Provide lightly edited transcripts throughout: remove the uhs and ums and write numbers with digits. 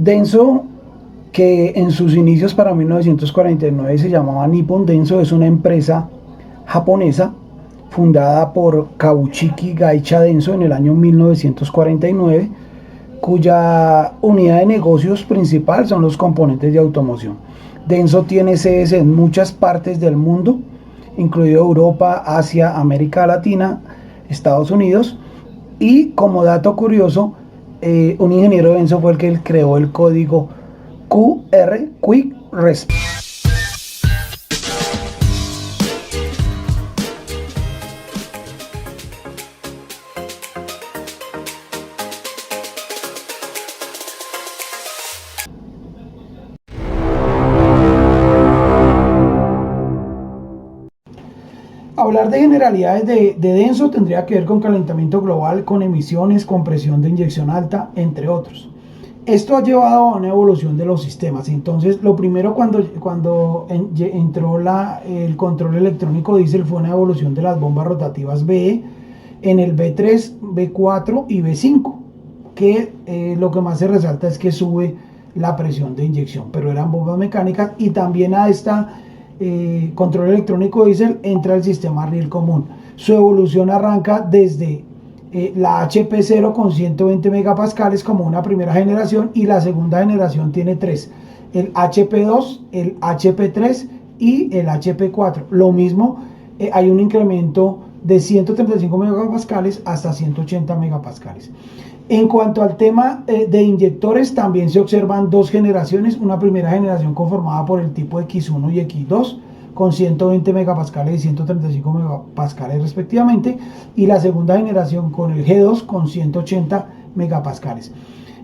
Denso, que en sus inicios para 1949 se llamaba Nippon Denso, es una empresa japonesa fundada por Kabuchiki Gaicha Denso en el año 1949, cuya unidad de negocios principal son los componentes de automoción. Denso tiene sedes en muchas partes del mundo, incluido Europa, Asia, América Latina, Estados Unidos. Y como dato curioso, un ingeniero Denso fue el que creó el código QR, Quick Response. Hablar de generalidades de Denso tendría que ver con calentamiento global, con emisiones, con presión de inyección alta, entre otros. Esto ha llevado a una evolución de los sistemas. Entonces, lo primero cuando entró el control electrónico diésel fue una evolución de las bombas rotativas BE en el B3, B4 y B5, que lo que más se resalta es que sube la presión de inyección, pero eran bombas mecánicas. Y también a esta control electrónico diésel entra el sistema riel común. Su evolución arranca desde la HP0 con 120 megapascales como una primera generación, y la segunda generación tiene tres: el HP2, el HP3 y el HP4. Lo mismo, hay un incremento de 135 megapascales hasta 180 megapascales. En cuanto al tema de inyectores, también se observan dos generaciones: una primera generación conformada por el tipo X1 y X2 con 120 megapascales y 135 megapascales respectivamente, y la segunda generación con el G2 con 180 megapascales.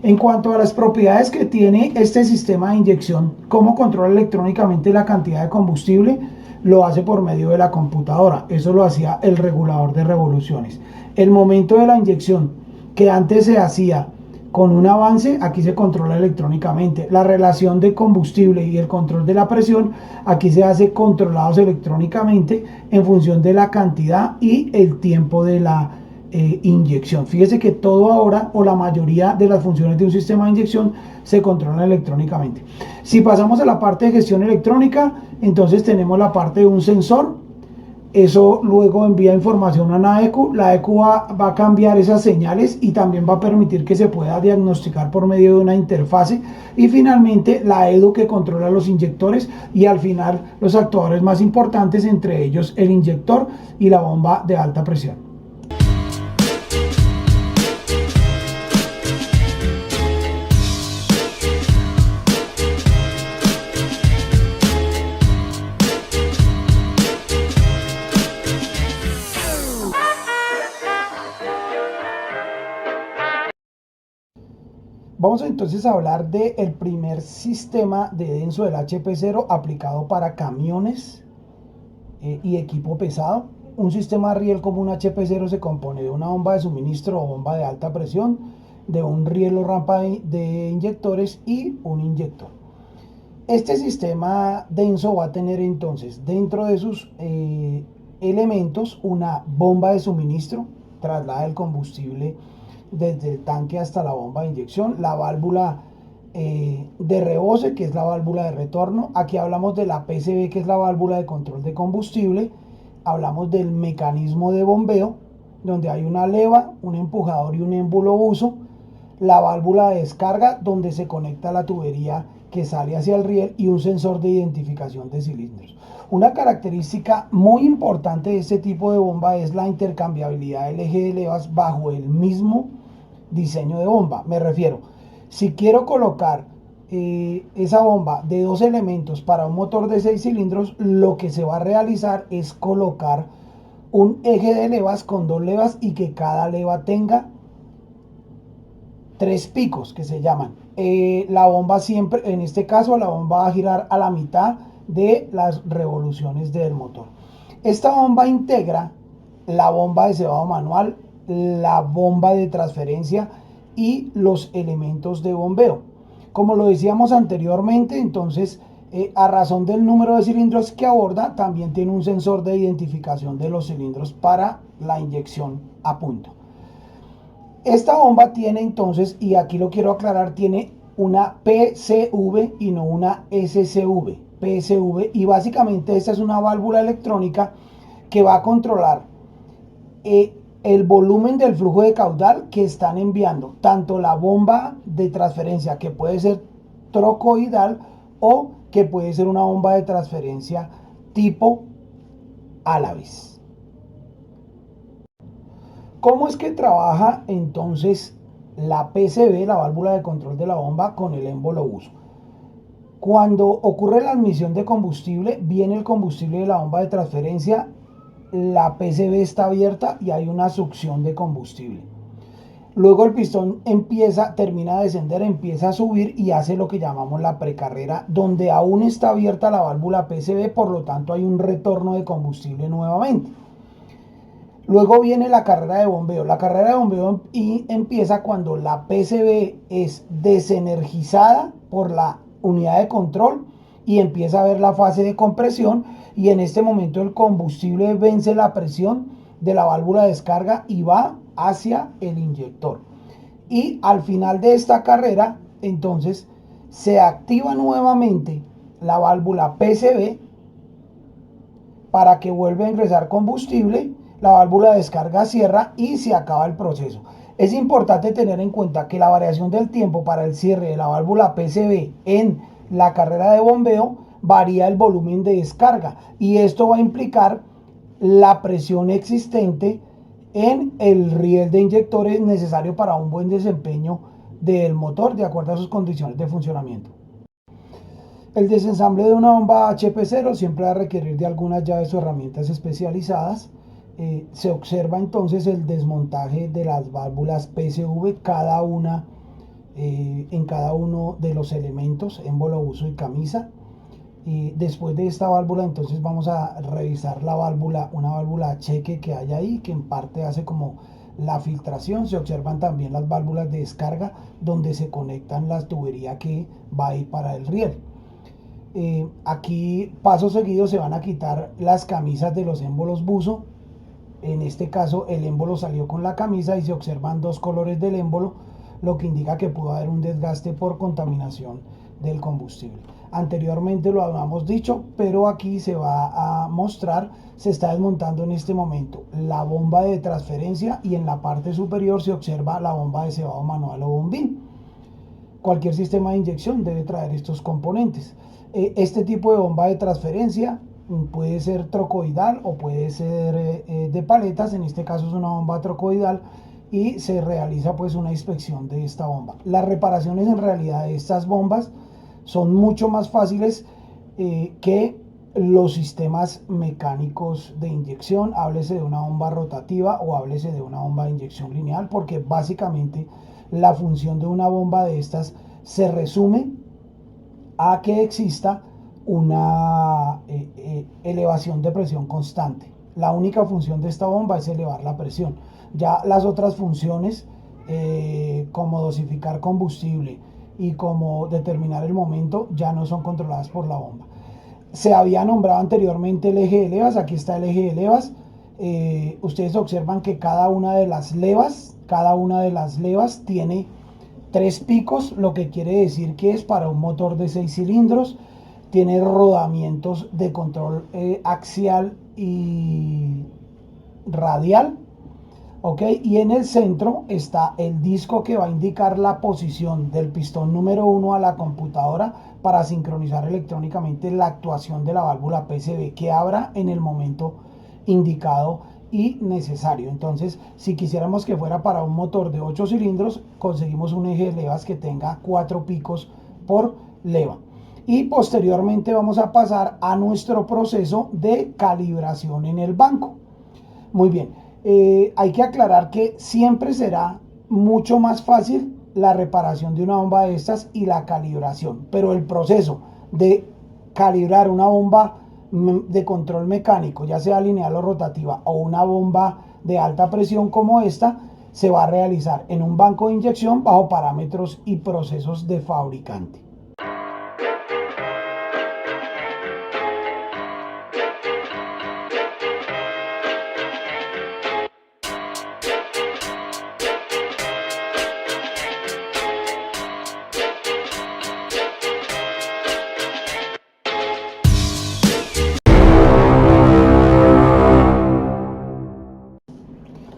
En cuanto a las propiedades que tiene este sistema de inyección, cómo controla electrónicamente la cantidad de combustible, lo hace por medio de la computadora. Eso lo hacía el regulador de revoluciones. El momento de la inyección, que antes se hacía con un avance, aquí se controla electrónicamente. La relación de combustible y el control de la presión, aquí se hace controlados electrónicamente en función de la cantidad y el tiempo de la inyección. Fíjese que todo ahora, o la mayoría de las funciones de un sistema de inyección, se controlan electrónicamente. Si pasamos a la parte de gestión electrónica, entonces tenemos la parte de un sensor. Eso luego envía información a una ECU. La ECU va a cambiar esas señales y también va a permitir que se pueda diagnosticar por medio de una interfase. Y finalmente la EDU, que controla los inyectores, y al final los actuadores más importantes, entre ellos el inyector y la bomba de alta presión. Vamos entonces a hablar del primer sistema de Denso, del HP0, aplicado para camiones y equipo pesado. Un sistema riel como un HP0 se compone de una bomba de suministro o bomba de alta presión, de un riel o rampa de inyectores y un inyector. Este sistema Denso va a tener entonces dentro de sus elementos una bomba de suministro, traslada el combustible desde el tanque hasta la bomba de inyección, la válvula de rebose, que es la válvula de retorno. Aquí hablamos de la PCB, que es la válvula de control de combustible. Hablamos del mecanismo de bombeo, donde hay una leva, un empujador y un émbulo buzo. La válvula de descarga, donde se conecta la tubería que sale hacia el riel, y un sensor de identificación de cilindros. Una característica muy importante de este tipo de bomba es la intercambiabilidad del eje de levas bajo el mismo diseño de bomba. Me refiero, si quiero colocar esa bomba de dos elementos para un motor de 6 cilindros, lo que se va a realizar es colocar un eje de levas con dos levas, y que cada leva tenga tres picos, que se llaman. La bomba siempre, en este caso, la bomba va a girar a la mitad de las revoluciones del motor. Esta bomba integra la bomba de cebado manual, la bomba de transferencia y los elementos de bombeo. Como lo decíamos anteriormente, entonces, a razón del número de cilindros que aborda, también tiene un sensor de identificación de los cilindros para la inyección a punto. Esta bomba tiene entonces, y aquí lo quiero aclarar, tiene una PCV y no una SCV. PSV, y básicamente esta es una válvula electrónica que va a controlar el volumen del flujo de caudal que están enviando tanto la bomba de transferencia, que puede ser trocoidal o que puede ser una bomba de transferencia tipo Alavis. ¿Cómo es que trabaja entonces la PCB, la válvula de control de la bomba, con el émbolo buzo? Cuando ocurre la admisión de combustible, viene el combustible de la bomba de transferencia, la PCB está abierta y hay una succión de combustible. Luego el pistón termina de descender, empieza a subir y hace lo que llamamos la precarrera, donde aún está abierta la válvula PCB, por lo tanto hay un retorno de combustible nuevamente. Luego viene la carrera de bombeo. La carrera de bombeo empieza cuando la PCB es desenergizada por la unidad de control y empieza a ver la fase de compresión, y en este momento el combustible vence la presión de la válvula de descarga y va hacia el inyector. Y al final de esta carrera, entonces, se activa nuevamente la válvula PCB para que vuelva a ingresar combustible, la válvula de descarga cierra y se acaba el proceso. Es importante tener en cuenta que la variación del tiempo para el cierre de la válvula PCB en la carrera de bombeo varía el volumen de descarga, y esto va a implicar la presión existente en el riel de inyectores necesario para un buen desempeño del motor de acuerdo a sus condiciones de funcionamiento. El desensamble de una bomba HP0 siempre va a requerir de algunas llaves o herramientas especializadas. Se observa entonces el desmontaje de las válvulas PSV, cada una en cada uno de los elementos, émbolo, buzo y camisa. Después de esta válvula, entonces vamos a revisar la válvula, una válvula cheque que hay ahí, que en parte hace como la filtración. Se observan también las válvulas de descarga, donde se conectan las tuberías que va a ir para el riel. Aquí paso seguido se van a quitar las camisas de los émbolos buzo. En este caso el émbolo salió con la camisa y se observan dos colores del émbolo, lo que indica que pudo haber un desgaste por contaminación del combustible. Anteriormente lo habíamos dicho, pero aquí se va a mostrar, se está desmontando en este momento la bomba de transferencia, y en la parte superior se observa la bomba de cebado manual o bombín. Cualquier sistema de inyección debe traer estos componentes. Este tipo de bomba de transferencia puede ser trocoidal o puede ser de paletas. En este caso es una bomba trocoidal y se realiza pues una inspección de esta bomba. Las reparaciones en realidad de estas bombas son mucho más fáciles que los sistemas mecánicos de inyección, háblese de una bomba rotativa o háblese de una bomba de inyección lineal, porque básicamente la función de una bomba de estas se resume a que exista una elevación de presión constante. La única función de esta bomba es elevar la presión. Ya las otras funciones, como dosificar combustible y como determinar el momento, ya no son controladas por la bomba. Se había nombrado anteriormente el eje de levas. Aquí está el eje de levas. Ustedes observan que cada una de las levas tiene 3 picos, lo que quiere decir que es para un motor de 6 cilindros. Tiene rodamientos de control axial y radial. ¿Ok? Y en el centro está el disco que va a indicar la posición del pistón número 1 a la computadora para sincronizar electrónicamente la actuación de la válvula PCB que abra en el momento indicado y necesario. Entonces, si quisiéramos que fuera para un motor de 8 cilindros, conseguimos un eje de levas que tenga 4 picos por leva. Y posteriormente vamos a pasar a nuestro proceso de calibración en el banco. Muy bien. Hay que aclarar que siempre será mucho más fácil la reparación de una bomba de estas y la calibración, pero el proceso de calibrar una bomba de control mecánico, ya sea lineal o rotativa, o una bomba de alta presión como esta, se va a realizar en un banco de inyección bajo parámetros y procesos de fabricante.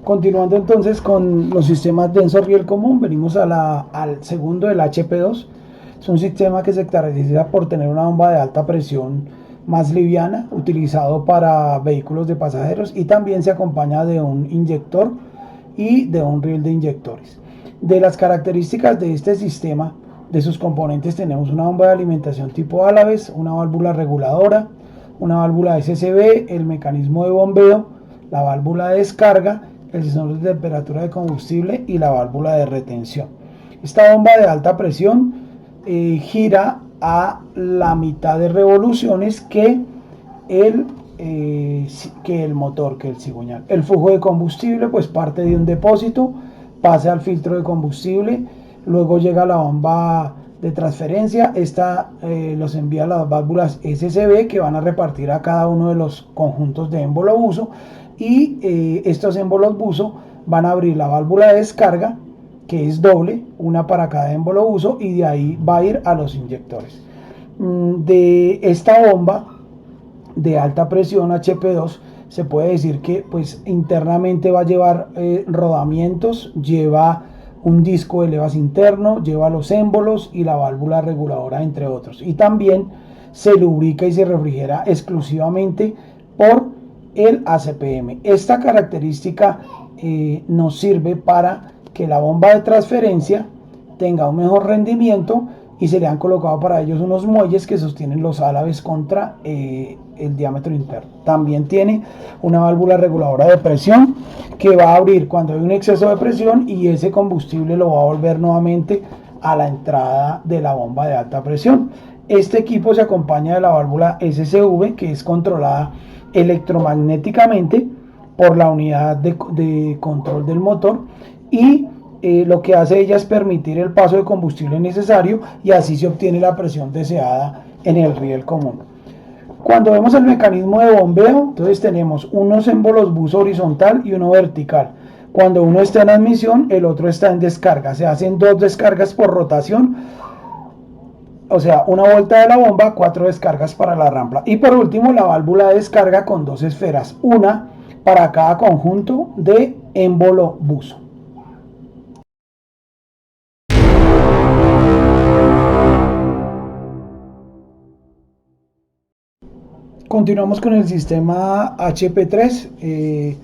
Continuando entonces con los sistemas denso riel común, venimos al segundo, el HP2. Es un sistema que se caracteriza por tener una bomba de alta presión más liviana, utilizado para vehículos de pasajeros, y también se acompaña de un inyector y de un riel de inyectores. De las características de este sistema, de sus componentes, tenemos una bomba de alimentación tipo Alaves, una válvula reguladora, una válvula SCB, el mecanismo de bombeo, la válvula de descarga, el sensor de temperatura de combustible y la válvula de retención. Esta bomba de alta presión gira a la mitad de revoluciones que el motor, que el cigüeñal. El flujo de combustible pues parte de un depósito, pasa al filtro de combustible, luego llega a la bomba de transferencia. Esta los envía a las válvulas SCB, que van a repartir a cada uno de los conjuntos de émbolo buzo, y estos émbolos buzo van a abrir la válvula de descarga, que es doble, una para cada émbolo buzo, y de ahí va a ir a los inyectores. De esta bomba de alta presión HP2 se puede decir que pues internamente va a llevar rodamientos, lleva un disco de levas interno, lleva los émbolos y la válvula reguladora, entre otros, y también se lubrica y se refrigera exclusivamente por el ACPM. Esta característica nos sirve para que la bomba de transferencia tenga un mejor rendimiento, y se le han colocado para ellos unos muelles que sostienen los Alaves contra el diámetro interno. También tiene una válvula reguladora de presión que va a abrir cuando hay un exceso de presión, y ese combustible lo va a volver nuevamente a la entrada de la bomba de alta presión. Este equipo se acompaña de la válvula SCV, que es controlada electromagnéticamente por la unidad de control del motor, y lo que hace ella es permitir el paso de combustible necesario, y así se obtiene la presión deseada en el riel común. Cuando vemos el mecanismo de bombeo, entonces tenemos unos émbolos buzo horizontal y uno vertical. Cuando uno está en admisión, el otro está en descarga. Se hacen 2 descargas por rotación, o sea, una vuelta de la bomba, 4 descargas para la rampla. Y por último, la válvula de descarga con 2 esferas, una para cada conjunto de émbolo buzo. Continuamos con el sistema HP3.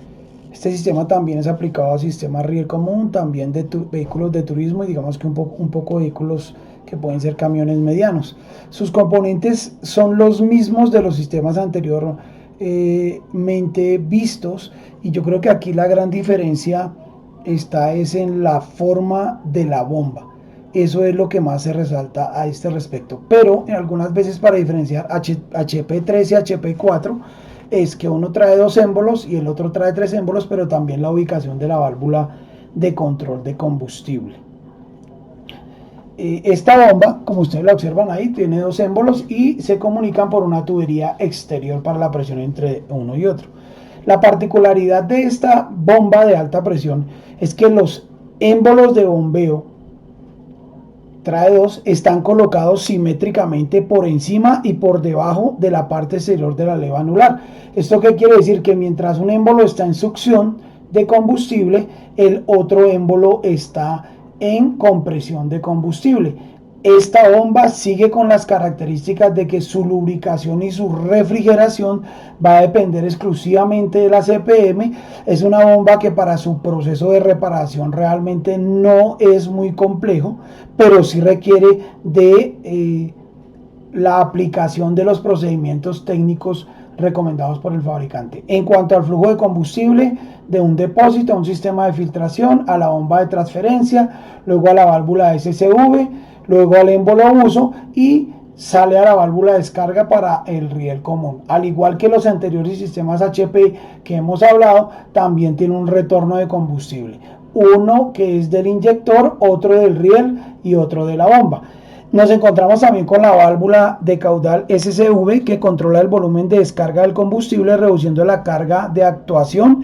Este sistema también es aplicado a sistemas riel común, también de vehículos de turismo, y digamos que un poco vehículos que pueden ser camiones medianos. Sus componentes son los mismos de los sistemas anteriormente vistos, y yo creo que aquí la gran diferencia está es en la forma de la bomba. Eso es lo que más se resalta a este respecto. Pero en algunas veces, para diferenciar HP3 y HP4, es que uno trae 2 émbolos y el otro trae 3 émbolos, pero también la ubicación de la válvula de control de combustible. Esta bomba, como ustedes la observan ahí, tiene 2 émbolos y se comunican por una tubería exterior para la presión entre uno y otro. La particularidad de esta bomba de alta presión es que los émbolos de bombeo, trae 2, están colocados simétricamente por encima y por debajo de la parte exterior de la leva anular. ¿Esto qué quiere decir? Que mientras un émbolo está en succión de combustible, el otro émbolo está en compresión de combustible. Esta bomba sigue con las características de que su lubricación y su refrigeración va a depender exclusivamente de la CPM. Es una bomba que para su proceso de reparación realmente no es muy complejo, pero sí requiere de la aplicación de los procedimientos técnicos recomendados por el fabricante. En cuanto al flujo de combustible, de un depósito a un sistema de filtración, a la bomba de transferencia, luego a la válvula SCV, luego al émbolo buzo, y sale a la válvula de descarga para el riel común. Al igual que los anteriores sistemas HP que hemos hablado, también tiene un retorno de combustible, uno que es del inyector, otro del riel y otro de la bomba. Nos encontramos también con la válvula de caudal SCV, que controla el volumen de descarga del combustible, reduciendo la carga de actuación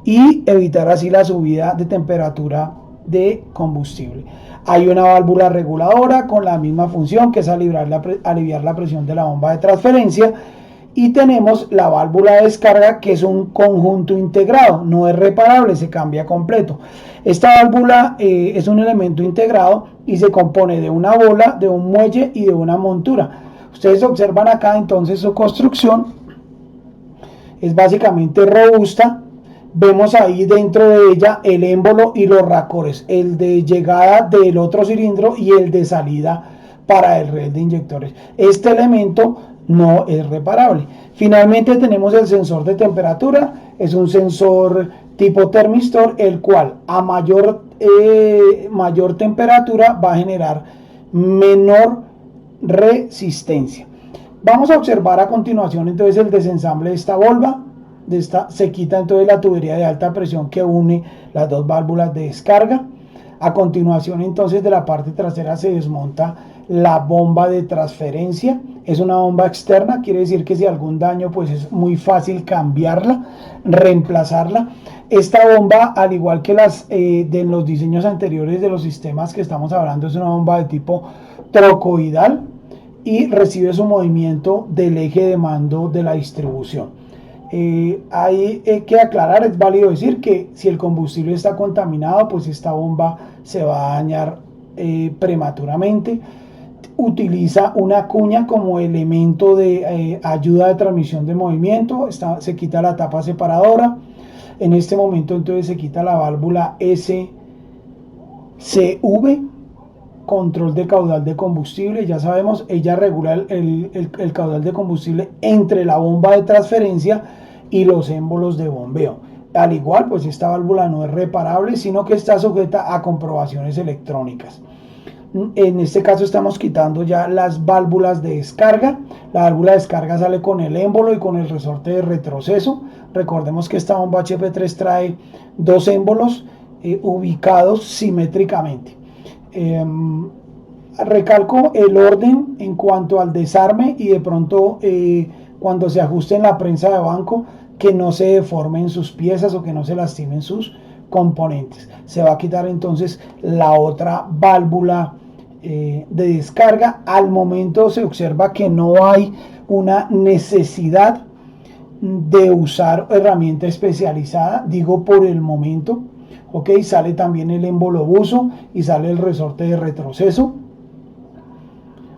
y evitar así la subida de temperatura de combustible. Hay una válvula reguladora con la misma función, que es aliviar la presión de la bomba de transferencia, Y tenemos la válvula de descarga, que es un conjunto integrado, no es reparable, se cambia completo. Esta válvula es un elemento integrado y se compone de una bola, de un muelle y de una montura. Ustedes observan acá entonces su construcción, es básicamente robusta. Vemos ahí dentro de ella el émbolo y los racores, el de llegada del otro cilindro y el de salida para el riel de inyectores. Este elemento no es reparable. Finalmente tenemos el sensor de temperatura, es un sensor tipo termistor, el cual a mayor temperatura va a generar menor resistencia. Vamos a observar a continuación entonces el desensamble de esta bomba. Se quita entonces la tubería de alta presión que une las dos válvulas de descarga. A continuación entonces de la parte trasera se desmonta la bomba de transferencia. Es una bomba externa, quiere decir que si algún daño pues es muy fácil cambiarla, reemplazarla. Esta bomba, al igual que las de los diseños anteriores de los sistemas que estamos hablando, es una bomba de tipo trocoidal y recibe su movimiento del eje de mando de la distribución. Hay que aclarar, es válido decir que si el combustible está contaminado, pues esta bomba se va a dañar prematuramente. Utiliza una cuña como elemento de ayuda de transmisión de movimiento. Se quita la tapa separadora. En este momento entonces se quita la válvula SCV, control de caudal de combustible. Ya sabemos, ella regula el caudal de combustible entre la bomba de transferencia y los émbolos de bombeo. Al igual, pues esta válvula no es reparable, sino que está sujeta a comprobaciones electrónicas. En este caso estamos quitando ya las válvulas de descarga. La válvula de descarga sale con el émbolo y con el resorte de retroceso. Recordemos que esta bomba HP3 trae dos émbolos ubicados simétricamente. Recalco el orden en cuanto al desarme y de pronto cuando se ajuste en la prensa de banco, que no se deformen sus piezas o que no se lastimen sus componentes. Se va a quitar entonces la otra válvula de descarga. Al momento se observa que no hay una necesidad de usar herramienta especializada, digo por el momento. Ok, sale también el émbolo buzo y sale el resorte de retroceso.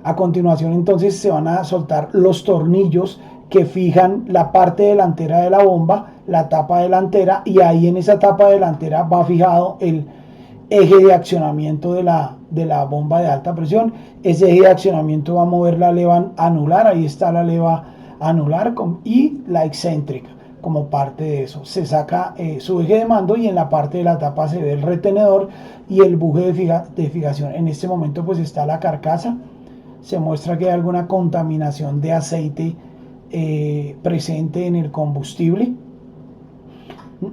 A continuación entonces se van a soltar los tornillos que fijan la parte delantera de la bomba, la tapa delantera, y ahí en esa tapa delantera va fijado el eje de accionamiento de la bomba de alta presión. Ese eje de accionamiento va a mover la leva anular, ahí está la leva anular y la excéntrica. Como parte de eso se saca su eje de mando y en la parte de la tapa se ve el retenedor y el buje de fijación. En este momento pues está la carcasa, se muestra que hay alguna contaminación de aceite presente en el combustible.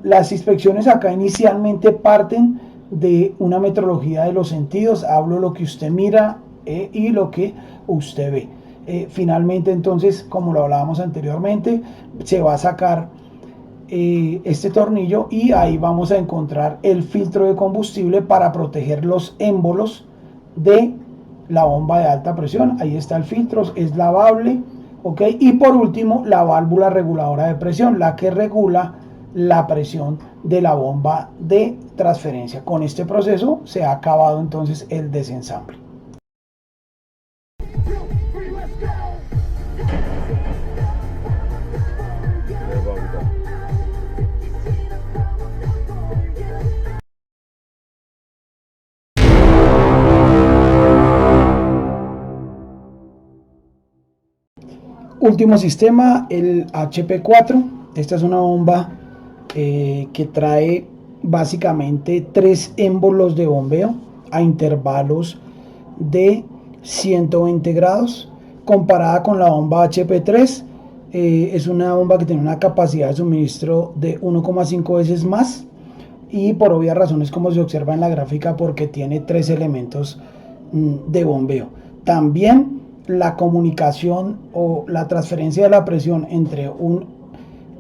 Las inspecciones acá inicialmente parten de una metrología de los sentidos, hablo lo que usted mira y lo que usted ve. Finalmente entonces, como lo hablábamos anteriormente, se va a sacar este tornillo y ahí vamos a encontrar el filtro de combustible para proteger los émbolos de la bomba de alta presión. Ahí está el filtro, es lavable, ¿ok? Y por último, la válvula reguladora de presión, la que regula la presión de la bomba de transferencia. Con este proceso se ha acabado entonces el desensamble. Último sistema, el HP4. Esta es una bomba que trae básicamente 3 émbolos de bombeo a intervalos de 120 grados. Comparada con la bomba HP3, es una bomba que tiene una capacidad de suministro de 1,5 veces más, y por obvias razones, como se observa en la gráfica, porque tiene 3 elementos de bombeo. También la comunicación o la transferencia de la presión entre un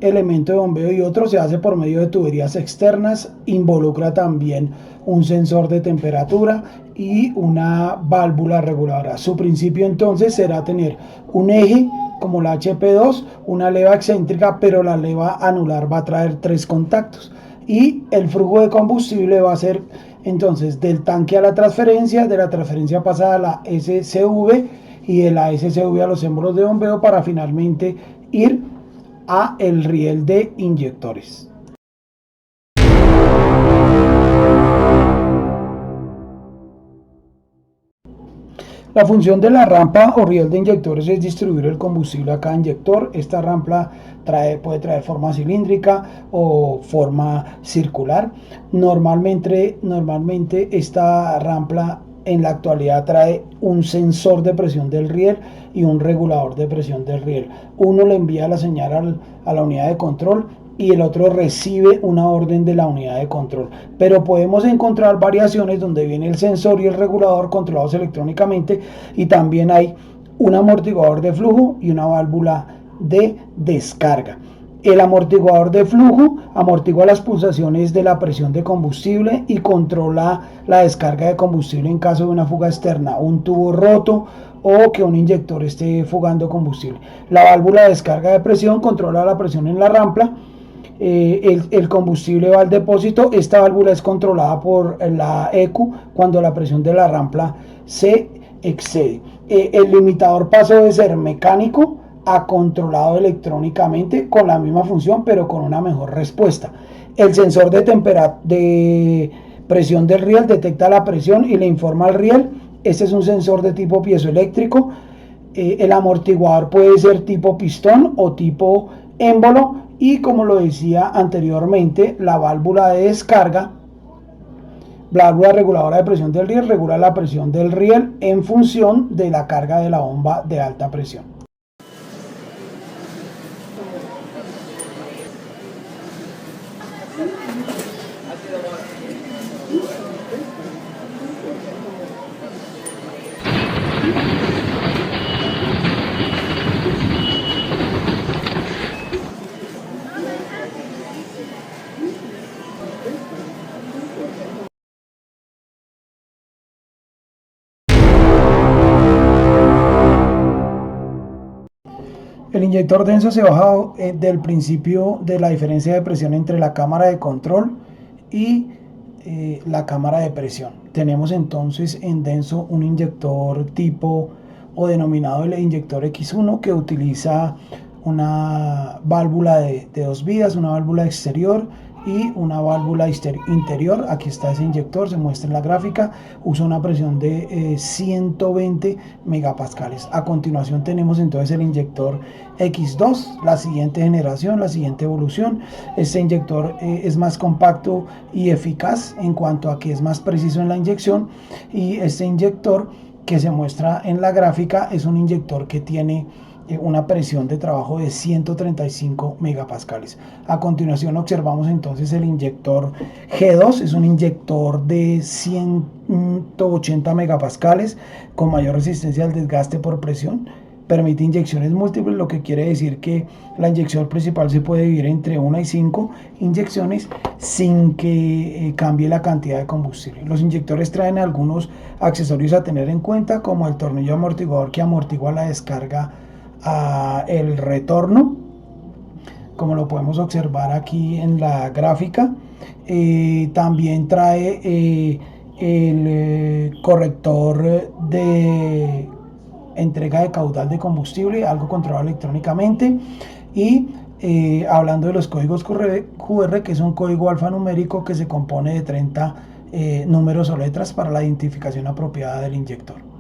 elemento de bombeo y otro se hace por medio de tuberías externas, involucra también un sensor de temperatura y una válvula reguladora. Su principio entonces será tener un eje como la HP2, una leva excéntrica, pero la leva anular va a traer 3 contactos y el flujo de combustible va a ser entonces del tanque a la transferencia, de la transferencia pasada a la SCV y de la SCV a los émbolos de bombeo para finalmente ir a el riel de inyectores. La función de la rampa o riel de inyectores es distribuir el combustible a cada inyector. Esta rampa puede traer forma cilíndrica o forma circular. Normalmente esta rampa en la actualidad trae un sensor de presión del riel y un regulador de presión del riel. Uno le envía la señal a la unidad de control y el otro recibe una orden de la unidad de control. Pero podemos encontrar variaciones donde viene el sensor y el regulador controlados electrónicamente y también hay un amortiguador de flujo y una válvula de descarga. El amortiguador de flujo amortigua las pulsaciones de la presión de combustible y controla la descarga de combustible en caso de una fuga externa, un tubo roto o que un inyector esté fugando combustible. La válvula de descarga de presión controla la presión en la rampa. El combustible va al depósito. Esta válvula es controlada por la ECU cuando la presión de la rampa se excede. El limitador pasó de ser mecánico a controlado electrónicamente con la misma función pero con una mejor respuesta. El sensor de presión del riel detecta la presión y le informa al riel. Este es un sensor de tipo piezoeléctrico. El amortiguador puede ser tipo pistón o tipo émbolo y, como lo decía anteriormente, la válvula de descarga, la válvula reguladora de presión del riel, regula la presión del riel en función de la carga de la bomba de alta presión. El inyector denso se baja del principio de la diferencia de presión entre la cámara de control y la cámara de presión. Tenemos entonces en denso un inyector tipo o denominado el inyector X1 que utiliza una válvula de 2 vías, una válvula exterior y una válvula interior. Aquí está ese inyector, se muestra en la gráfica, usa una presión de 120 megapascales. A continuación tenemos entonces el inyector X2, la siguiente generación, la siguiente evolución. Este inyector es más compacto y eficaz en cuanto a que es más preciso en la inyección, y este inyector que se muestra en la gráfica es un inyector que tiene una presión de trabajo de 135 megapascales. A continuación observamos entonces el inyector G2, es un inyector de 180 megapascales con mayor resistencia al desgaste por presión. Permite inyecciones múltiples, lo que quiere decir que la inyección principal se puede dividir entre 1 y 5 inyecciones sin que cambie la cantidad de combustible. Los inyectores traen algunos accesorios a tener en cuenta, como el tornillo amortiguador que amortigua la descarga a el retorno, como lo podemos observar aquí en la gráfica. También trae el corrector de entrega de caudal de combustible, algo controlado electrónicamente. Y hablando de los códigos QR, que es un código alfanumérico que se compone de 30 números o letras para la identificación apropiada del inyector.